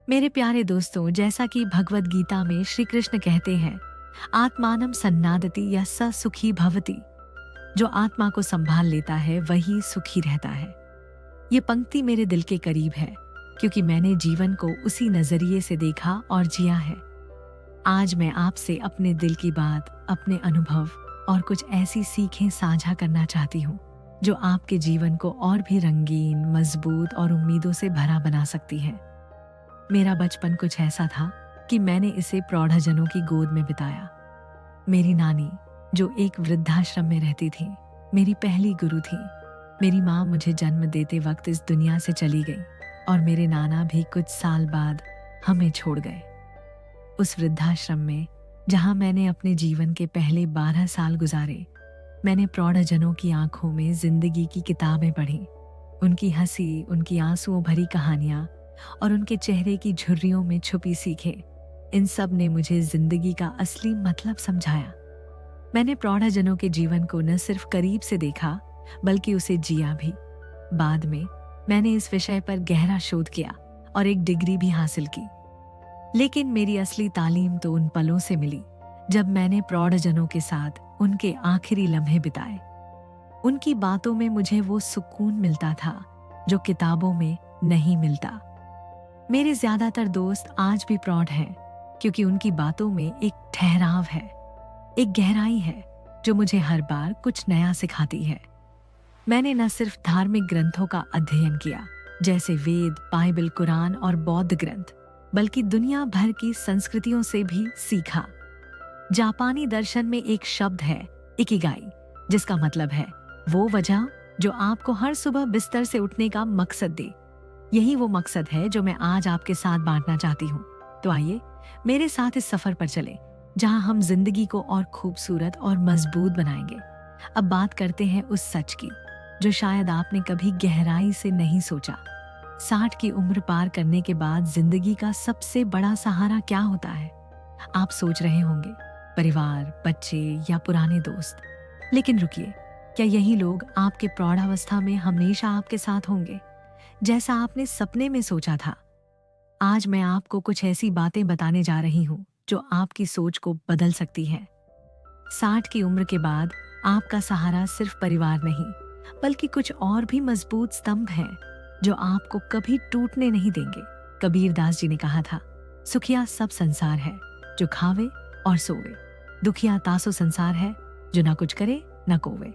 मेरे प्यारे दोस्तों, जैसा कि भगवत गीता में श्री कृष्ण कहते हैं, आत्मानम सन्नादति या स सुखी भवति। जो आत्मा को संभाल लेता है वही सुखी रहता है। ये पंक्ति मेरे दिल के करीब है, क्योंकि मैंने जीवन को उसी नजरिए से देखा और जिया है। आज मैं आपसे अपने दिल की बात, अपने अनुभव और कुछ ऐसी सीखें साझा करना चाहती हूँ जो आपके जीवन को और भी रंगीन, मजबूत और उम्मीदों से भरा बना सकती है। मेरा बचपन कुछ ऐसा था कि मैंने इसे प्रौढ़जनों की गोद में बिताया। मेरी नानी, जो एक वृद्धाश्रम में रहती थी, मेरी पहली गुरु थी। मेरी माँ मुझे जन्म देते वक्त इस दुनिया से चली गई और मेरे नाना भी कुछ साल बाद हमें छोड़ गए। उस वृद्धाश्रम में, जहाँ मैंने अपने जीवन के पहले 12 साल गुजारे, मैंने प्रौढ़जनों की आंखों में जिंदगी की किताबें पढ़ी। उनकी हंसी, उनकी आंसुओं भरी कहानियां और उनके चेहरे की झुर्रियों में छुपी सीखें, इन सब ने मुझे जिंदगी का असली मतलब समझाया। मैंने प्रौढ़जनों के जीवन को न सिर्फ करीब से देखा, बल्कि उसे जिया भी। बाद में मैंने इस विषय पर गहरा शोध किया और एक डिग्री भी हासिल की। लेकिन मेरी असली तालीम तो उन पलों से मिली जब मैंने प्रौढ़जनों के साथ उनके आखिरी लम्हे बिताए। उनकी बातों में मुझे वो सुकून मिलता था जो किताबों में नहीं मिलता। मेरे ज्यादातर दोस्त आज भी प्रौढ़ हैं, क्योंकि उनकी बातों में एक ठहराव है, एक गहराई है जो मुझे हर बार कुछ नया सिखाती है। मैंने न सिर्फ धार्मिक ग्रंथों का अध्ययन किया, जैसे वेद, बाइबल, कुरान और बौद्ध ग्रंथ, बल्कि दुनिया भर की संस्कृतियों से भी सीखा। जापानी दर्शन में एक शब्द है, इकिगाई, जिसका मतलब है वो वजह जो आपको हर सुबह बिस्तर से उठने का मकसद दे। यही वो मकसद है जो मैं आज आपके साथ बांटना चाहती हूँ। तो आइए मेरे साथ इस सफर पर चले, जहाँ हम जिंदगी को और खूबसूरत और मजबूत बनाएंगे। अब बात करते हैं उस सच की जो शायद आपने कभी गहराई से नहीं सोचा। 60 की उम्र पार करने के बाद जिंदगी का सबसे बड़ा सहारा क्या होता है? आप सोच रहे होंगे, परिवार, बच्चे या पुराने दोस्त। लेकिन रुकिए, क्या यही लोग आपके प्रौढ़ावस्था में हमेशा आपके साथ होंगे, जैसा आपने सपने में सोचा था? आज मैं आपको कुछ ऐसी बातें बताने जा रही हूँ जो आपकी सोच को बदल सकती है। 60 की उम्र के बाद आपका सहारा सिर्फ परिवार नहीं, बल्कि कुछ और भी मजबूत स्तंभ हैं जो आपको कभी टूटने नहीं देंगे। कबीर दास जी ने कहा था, सुखिया सब संसार है जो खावे और सोवे, दुखिया तासो संसार है जो ना कुछ करे ना कोवे।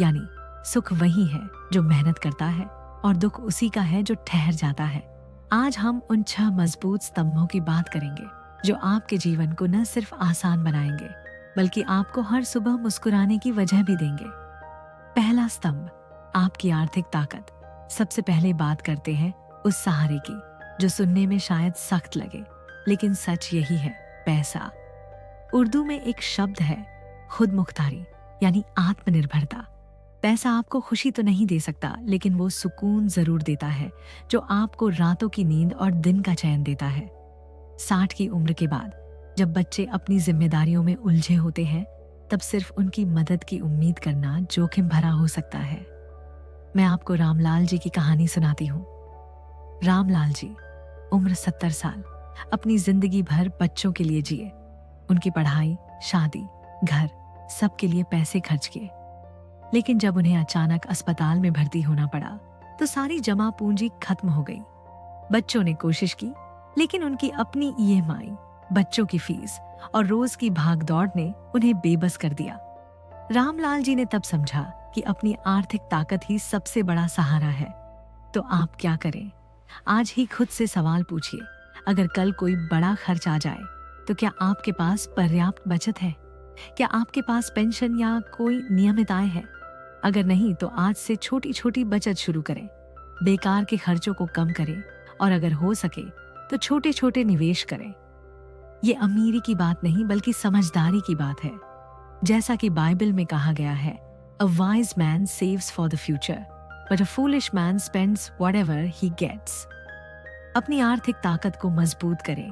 यानी सुख वही है जो मेहनत करता है और दुख उसी का है जो ठहर जाता है। आज हम उन 6 मजबूत स्तंभों की बात करेंगे जो आपके जीवन को न सिर्फ आसान बनाएंगे, बल्कि आपको हर सुबह मुस्कुराने की वजह भी देंगे। पहला स्तंभ, आपकी आर्थिक ताकत। सबसे पहले बात करते हैं उस सहारे की जो सुनने में शायद सख्त लगे, लेकिन सच यही है, पैसा। उर्दू में एक शब्द है, खुद मुख्तारी, यानी आत्मनिर्भरता। पैसा आपको खुशी तो नहीं दे सकता, लेकिन वो सुकून जरूर देता है जो आपको रातों की नींद और दिन का चैन देता है। 60 की उम्र के बाद जब बच्चे अपनी जिम्मेदारियों में उलझे होते हैं, तब सिर्फ उनकी मदद की उम्मीद करना जोखिम भरा हो सकता है। मैं आपको रामलाल जी की कहानी सुनाती हूँ। रामलाल जी, उम्र 70 साल, अपनी जिंदगी भर बच्चों के लिए जिए। उनकी पढ़ाई, शादी, घर, सबके लिए पैसे खर्च किए। लेकिन जब उन्हें अचानक अस्पताल में भर्ती होना पड़ा, तो सारी जमा पूंजी खत्म हो गई। बच्चों ने कोशिश की, लेकिन उनकी अपनी ईएमआई, बच्चों की फीस और रोज की भागदौड़ ने उन्हें बेबस कर दिया। रामलाल जी ने तब समझा कि अपनी आर्थिक ताकत ही सबसे बड़ा सहारा है। तो आप क्या करें? आज ही खुद से सवाल पूछिए, अगर कल कोई बड़ा खर्च आ जाए, तो क्या आपके पास पर्याप्त बचत है? क्या आपके पास पेंशन या कोई नियमित आय है? अगर नहीं, तो आज से छोटी छोटी बचत शुरू करें, बेकार के खर्चों को कम करें और अगर हो सके तो छोटे छोटे निवेश करें। ये अमीरी की बात नहीं, बल्कि समझदारी की बात है। जैसा कि बाइबल में कहा गया है, A wise man saves for the future, but a foolish man spends whatever he gets. अपनी आर्थिक ताकत को मजबूत करें,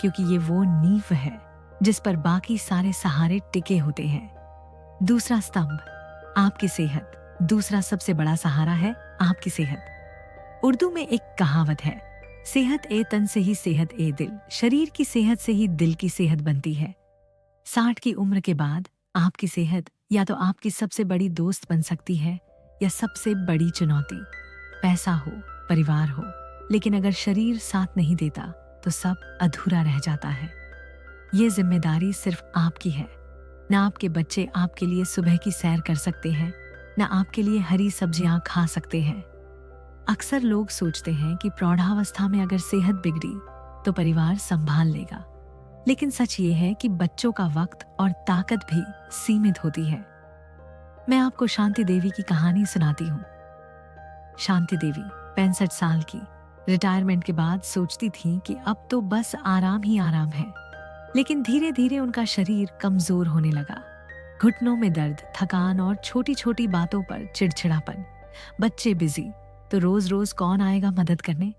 क्योंकि ये वो नींव है जिस पर बाकी सारे सहारे टिके होते हैं। दूसरा स्तंभ, आपकी सेहत। दूसरा सबसे बड़ा सहारा है आपकी सेहत। उर्दू में एक कहावत है, सेहत ए तन से ही सेहत ए दिल, शरीर की सेहत से ही दिल की सेहत बनती है। 60 की उम्र के बाद आपकी सेहत या तो आपकी सबसे बड़ी दोस्त बन सकती है या सबसे बड़ी चुनौती। पैसा हो, परिवार हो, लेकिन अगर शरीर साथ नहीं देता तो सब अधूरा रह जाता है। ये जिम्मेदारी सिर्फ आपकी है। ना आपके बच्चे आपके लिए सुबह की सैर कर सकते हैं, ना आपके लिए हरी सब्जियां खा सकते हैं। अक्सर लोग सोचते हैं कि प्रौढ़ावस्था में अगर सेहत बिगड़ी तो परिवार संभाल लेगा, लेकिन सच ये है कि बच्चों का वक्त और ताकत भी सीमित होती है। मैं आपको शांति देवी की कहानी सुनाती हूँ। शांति देवी 65 साल की, रिटायरमेंट के बाद सोचती थी कि अब तो बस आराम ही आराम है, लेकिन धीरे धीरे उनका शरीर कमजोर होने लगा। घुटनों में दर्द, थकान और छोटी छोटी बातों पर चिड़चिड़ापन। बच्चे बिजी तो रोज रोज कौन आएगा मदद करने।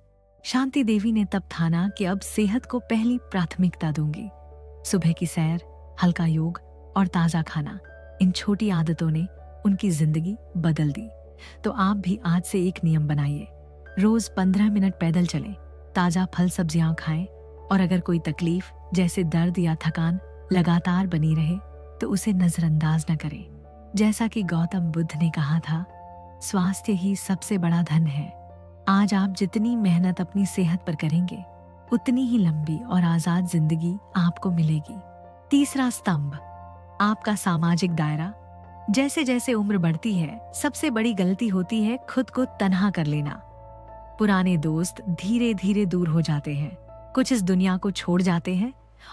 शांति देवी ने तब ठाना कि अब सेहत को पहली प्राथमिकता दूंगी। सुबह की सैर, हल्का योग और ताजा खाना, इन छोटी आदतों ने उनकी जिंदगी बदल दी। तो आप भी आज से एक नियम बनाइए, रोज 15 मिनट पैदल चलें, ताजा फल सब्जियां खाएं और अगर कोई तकलीफ जैसे दर्द या थकान लगातार बनी रहे तो उसे नजरअंदाज न करें। जैसा कि गौतम बुद्ध ने कहा था, स्वास्थ्य ही सबसे बड़ा धन है। आज आप जितनी मेहनत अपनी सेहत पर करेंगे उतनी ही लंबी और आजाद जिंदगी आपको मिलेगी। तीसरा स्तंभ, आपका सामाजिक दायरा। जैसे जैसे उम्र बढ़ती है सबसे बड़ी गलती होती है खुद को तन्हा कर लेना। पुराने दोस्त धीरे धीरे दूर हो जाते हैं, कुछ इस दुनिया को छोड़ जाते हैं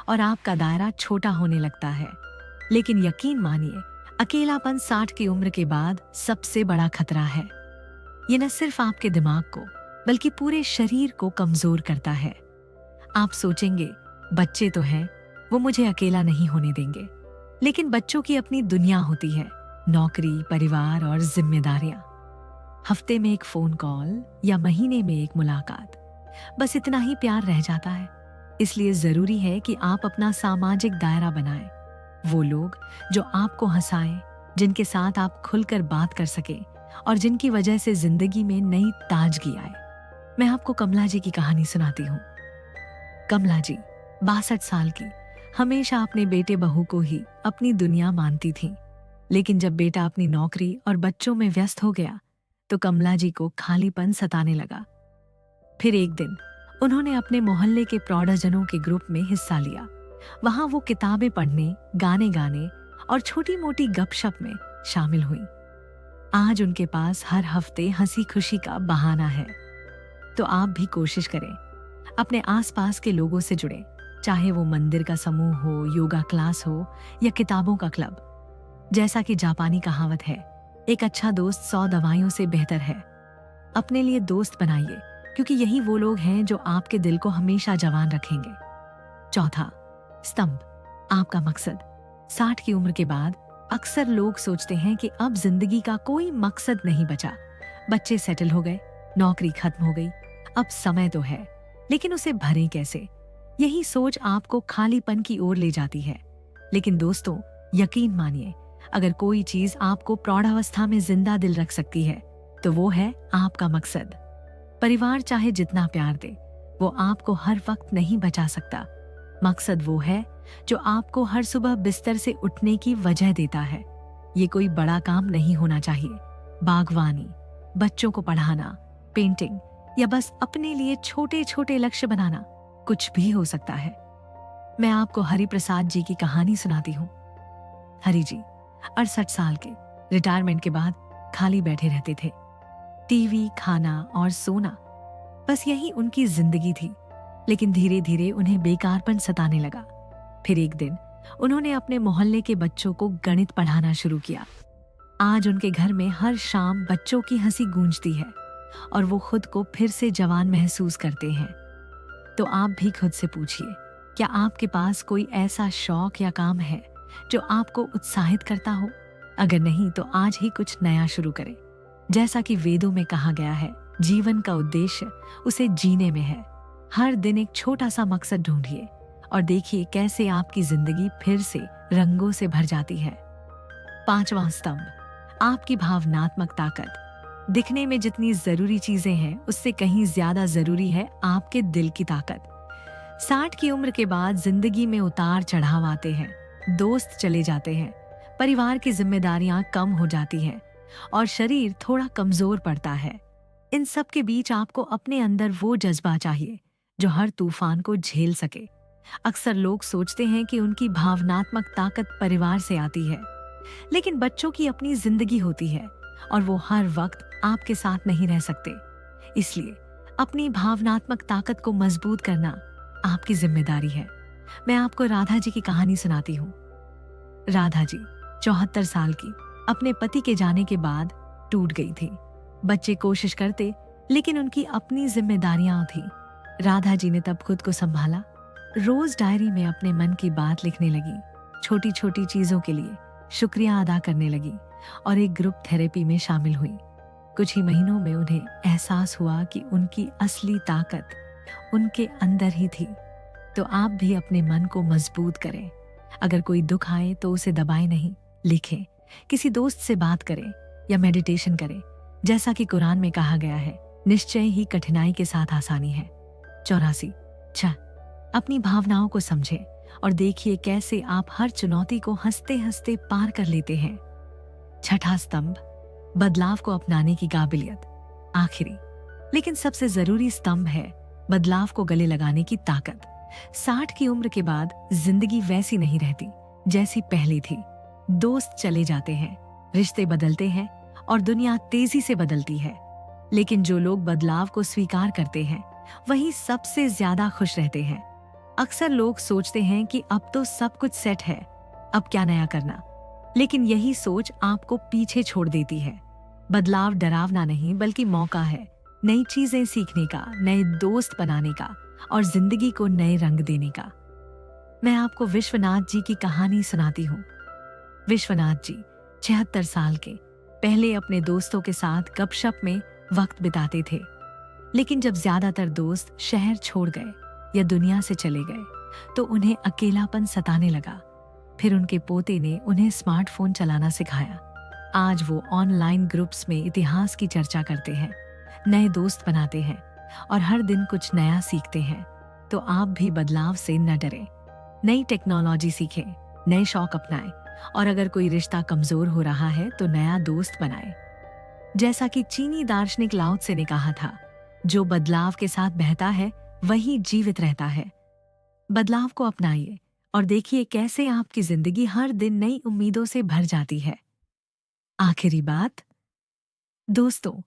और आपका दायरा छोटा होने लगता है। लेकिन यकीन मानिए, अकेलापन 60 की उम्र के बाद सबसे बड़ा खतरा है। ये न सिर्फ आपके दिमाग को बल्कि पूरे शरीर को कमजोर करता है। आप सोचेंगे बच्चे तो हैं, वो मुझे अकेला नहीं होने देंगे, लेकिन बच्चों की अपनी दुनिया होती है, नौकरी, परिवार और जिम्मेदारियां। हफ्ते में एक फोन कॉल या महीने में एक मुलाकात, बस इतना ही प्यार रह जाता है। इसलिए जरूरी है कि आप अपना सामाजिक दायरा बनाएं। वो लोग जो आपको हंसाएं, जिनके साथ आप खुलकर बात कर सके और जिनकी वजह से जिंदगी में नई ताजगी आए। मैं आपको कमला जी की कहानी सुनाती हूँ। कमला जी 62 साल की, हमेशा अपने बेटे बहू को ही अपनी दुनिया मानती थी। लेकिन जब बेटा अपनी नौकरी और बच्चों में व्यस्त हो गया तो कमला जी को खालीपन सताने लगा। फिर एक दिन उन्होंने अपने मोहल्ले के प्रौढ़जनों के ग्रुप में हिस्सा लिया। वहां वो किताबें पढ़ने, गाने गाने और छोटी मोटी गपशप में शामिल हुई। आज उनके पास हर हफ्ते हंसी खुशी का बहाना है। तो आप भी कोशिश करें, अपने आसपास के लोगों से जुड़े, चाहे वो मंदिर का समूह हो, योगा क्लास हो या किताबों का क्लब। जैसा कि जापानी कहावत है, एक अच्छा दोस्त 100 दवाइयों से बेहतर है। अपने लिए दोस्त बनाइए, क्योंकि यही वो लोग हैं जो आपके दिल को हमेशा जवान रखेंगे। चौथा स्तंभ, आपका मकसद। 60 की उम्र के बाद अक्सर लोग सोचते हैं कि अब जिंदगी का कोई मकसद नहीं बचा। बच्चे सेटल हो गए, नौकरी खत्म हो गई, अब समय तो है, लेकिन उसे भरें कैसे? यही सोच आपको खालीपन की ओर ले जाती है। लेकिन दोस्तों, यकीन मानिए, अगर कोई चीज आपको प्रौढ़ावस्था में जिंदा दिल रख सकती है तो वो है आपका मकसद। परिवार चाहे जितना प्यार दे, वो आपको हर वक्त नहीं बचा सकता। मकसद वो है जो आपको हर सुबह बिस्तर से उठने की वजह देता है। ये कोई बड़ा काम नहीं होना चाहिए। बागवानी, बच्चों को पढ़ाना, पेंटिंग या बस अपने लिए छोटे छोटे लक्ष्य बनाना, कुछ भी हो सकता है। मैं आपको हरि प्रसाद जी की कहानी सुनाती हूँ। हरि जी 68 साल के, रिटायरमेंट के बाद खाली बैठे रहते थे। टीवी, खाना और सोना, बस यही उनकी जिंदगी थी। लेकिन धीरे धीरे उन्हें बेकारपन सताने लगा। फिर एक दिन उन्होंने अपने मोहल्ले के बच्चों को गणित पढ़ाना शुरू किया। आज उनके घर में हर शाम बच्चों की हंसी गूंजती है और वो खुद को फिर से जवान महसूस करते हैं। तो आप भी खुद से पूछिए, क्या आपके पास कोई ऐसा शौक या काम है जो आपको उत्साहित करता हो? अगर नहीं तो आज ही कुछ नया शुरू करें। जैसा कि वेदों में कहा गया है, जीवन का उद्देश्य उसे जीने में है। हर दिन एक छोटा सा मकसद ढूंढिए और देखिए कैसे आपकी जिंदगी फिर से रंगों से भर जाती है। पांचवा स्तंभ, आपकी भावनात्मक ताकत। दिखने में जितनी जरूरी चीजें हैं उससे कहीं ज्यादा जरूरी है आपके दिल की ताकत। 60 की उम्र के बाद जिंदगी में उतार चढ़ाव आते हैं, दोस्त चले जाते हैं, परिवार की जिम्मेदारियां कम हो जाती हैं और शरीर थोड़ा कमजोर पड़ता है। इन सब के बीच आपको अपने अंदर वो जज्बा चाहिए जो हर तूफान को झेल सके। अक्सर लोग सोचते हैं कि उनकी भावनात्मक ताकत परिवार से आती है, लेकिन बच्चों की अपनी जिंदगी होती है और वो हर वक्त आपके साथ नहीं रह सकते। इसलिए अपनी भावनात्मक ताकत को मजबूत करना आपकी जिम्मेदारी है। मैं आपको राधा जी की कहानी सुनाती हूँ। राधा जी 74 साल की अपने पति के जाने के बाद टूट गई थी। बच्चे कोशिश करते, लेकिन उनकी अपनी जिम्मेदारियां थी। राधा जी ने तब खुद को संभाला, रोज डायरी में अपने मन की बात लिखने लगी, छोटी छोटी चीजों के लिए शुक्रिया अदा करने लगी और एक ग्रुप थेरेपी में शामिल हुई। कुछ ही महीनों में उन्हें एहसास हुआ कि उनकी असली ताकत उनके अंदर ही थी। तो आप भी अपने मन को मजबूत करें। अगर कोई दुख आए तो उसे दबाए नहीं, लिखें, किसी दोस्त से बात करें या मेडिटेशन करें। जैसा कि कुरान में कहा गया है, निश्चय ही कठिनाई के साथ आसानी है। 84 अपनी भावनाओं को समझें और देखिए कैसे आप हर चुनौती को हंसते हंसते पार कर लेते हैं। छठा स्तंभ, बदलाव को अपनाने की काबिलियत। आखिरी लेकिन सबसे जरूरी स्तंभ है बदलाव को गले लगाने की ताकत। 60 की उम्र के बाद जिंदगी वैसी नहीं रहती जैसी पहले थी। दोस्त चले जाते हैं, रिश्ते बदलते हैं और दुनिया तेजी से बदलती है। लेकिन जो लोग बदलाव को स्वीकार करते हैं वही सबसे ज्यादा खुश रहते हैं। अक्सर लोग सोचते हैं कि अब तो सब कुछ सेट है, अब क्या नया करना। लेकिन यही सोच आपको पीछे छोड़ देती है। बदलाव डरावना नहीं बल्कि मौका है, नई चीजें सीखने का, नए दोस्त बनाने का और जिंदगी को नए रंग देने का। मैं आपको विश्वनाथ जी की कहानी सुनाती हूँ। विश्वनाथ जी 76 साल के पहले अपने दोस्तों के साथ गपशप में वक्त बिताते थे। लेकिन जब ज्यादातर दोस्त शहर छोड़ गए या दुनिया से चले गए तो उन्हें अकेलापन सताने लगा। फिर उनके पोते ने उन्हें स्मार्टफोन चलाना सिखाया। आज वो ऑनलाइन ग्रुप्स में इतिहास की चर्चा करते हैं, नए दोस्त बनाते हैं और हर दिन कुछ नया सीखते हैं। तो आप भी बदलाव से न डरें, नई टेक्नोलॉजी सीखें, नए शौक अपनाएं और अगर कोई रिश्ता कमजोर हो रहा है तो नया दोस्त बनाएं। जैसा कि चीनी दार्शनिक लाओ त्से ने कहा था, जो बदलाव के साथ बहता है वही जीवित रहता है। बदलाव को अपनाइए और देखिए कैसे आपकी जिंदगी हर दिन नई उम्मीदों से भर जाती है। आखिरी बात, दोस्तों,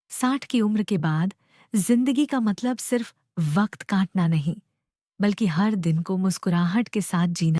60 की उम्र के बाद जिंदगी का मतलब सिर्फ वक्त काटना नहीं, बल्कि हर दिन को मुस्कुराहट के साथ जीना।